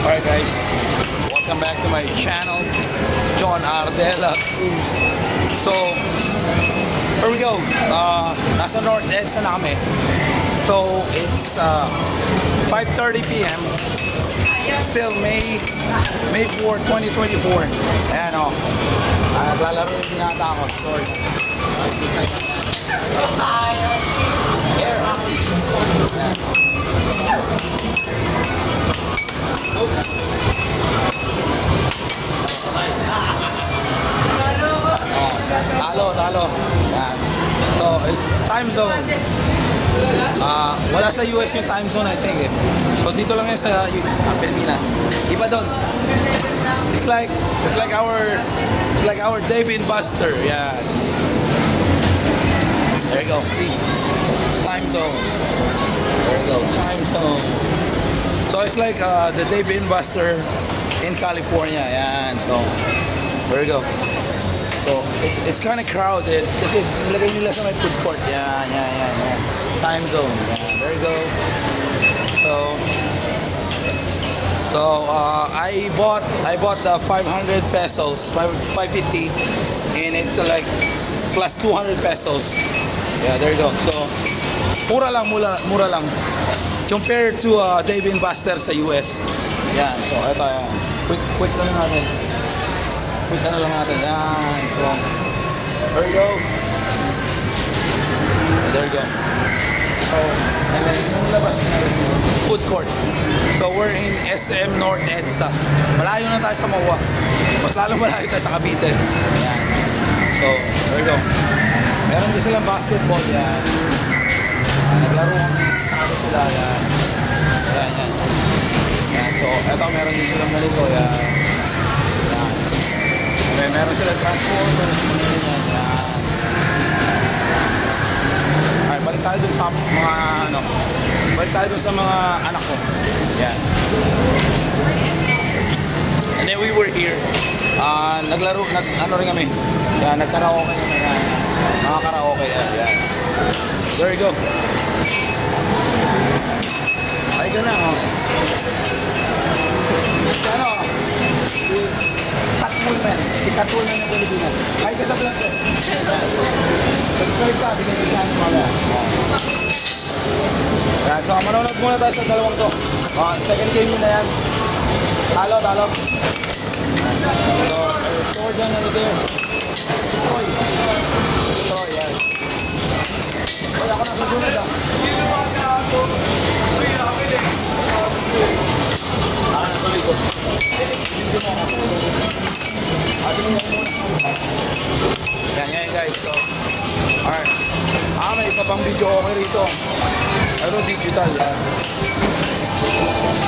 Alright guys, welcome back to my channel, John Ardela Cruz. So, here we go. Nasa North EDSA na kami. So, it's 5:30 p.m. Still May 4, 2024. Ayan o. Naglalaro yung binata ko. Sorry. Air hockey. Talo. Yan. So, it's time zone. Wala sa US yung time zone, I think. So, dito lang yan sa Pilipinas. Iba doon. It's like our Dave & Buster. Yeah. There you go. See? Time zone. There you go. Time zone. So, it's like the Dave & Buster in California. Yan. So, there you go. So, it's kind of crowded kasi nilagay nila sa may food court. Yan. Time zone. Yan. There you go. So, I bought the 500 pesos, 550, and it's like plus 200 pesos. Yeah, there you go. So, mura lang. Compared to Dave & Buster sa US. Yan. So, ito yan. Quick lang natin. Yan. So, there you go. There you go. So, and then, food court. So, we're in SM North EDSA. Malayo na tayo sa Mawa. Mas lalo malayo tayo sa Cavite. Yan. So, there you go. Meron din silang basketball. Yan. Naglaro sila. Yan. Yan. So, eto meron din silang ganito. Yan. Meron silang transport. Yan. Alright, balik tayo dun sa mga balik tayo dun sa mga anak ko. Yan. And then we were here. Ano rin kami. Yan, nagkaraoke kami. Mga karaoke. Yan. There you go. Ay, gano'n. Ano? Catwoman. Si Catwoman ng Pilipinas. Ay, ka sa vlog ko. Subscribe ka. Bigyan ko dyan. Yan. So, manonood muna tayo sa dalawang to. Second game nyo na yan. Talo. So, Jordan over there. Troy, yan. Uy, ako nasusunod ah. Sino ba ka ako? Uy, akin eh. Ako natuloy ko. Hindi mo ako. Yan guys. So, alright. May iba pang video okay rito. Pero digital yan.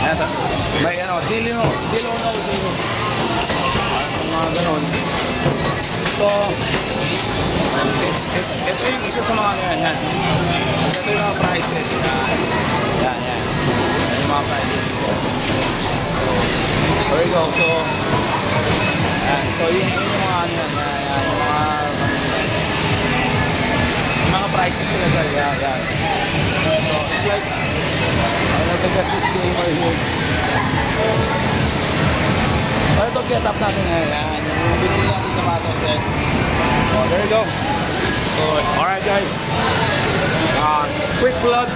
Ayan, tas may dilo na ulo. Mga ganon. So, ito yung isa sa mga yan. Ito yung mga prices. Yan. Yan yung mga prices. There you go. So, yan. So, yun yung mga yan. Yung mga prices sila dyan. Yan. So, it's like, I got this gamer here. So, ito get up natin ngayon. Yan. Yung binili natin sa matos din. So, there you go. So, alright guys. Quick vlog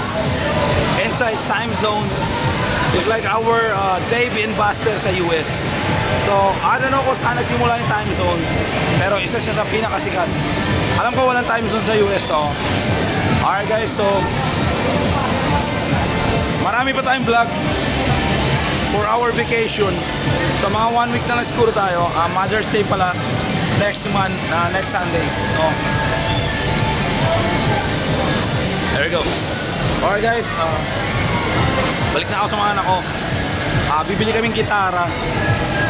inside time zone. It's like our Dave & Buster sa US. So, I don't know kung saan nagsimula yung time zone. Pero isa siya sa pinakasikat. Alam ko walang time zone sa US. So, alright guys. So, marami pa tayong vlog for our vacation. So, mga 1 week na lang siguro tayo. Mother's Day pala next month, next Sunday. So, there you go. Alright guys, balik na ako sa mga anak ko. Bibili kaming gitara,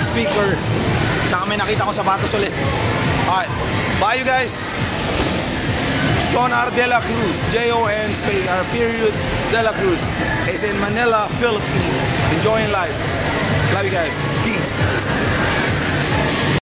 speaker, tsaka may nakita ko sapatos ulit. Alright, bye you guys. John Ardela Cruz, Jon space period De La Cruz, is in Manila, Philippines, enjoying life. Love you guys.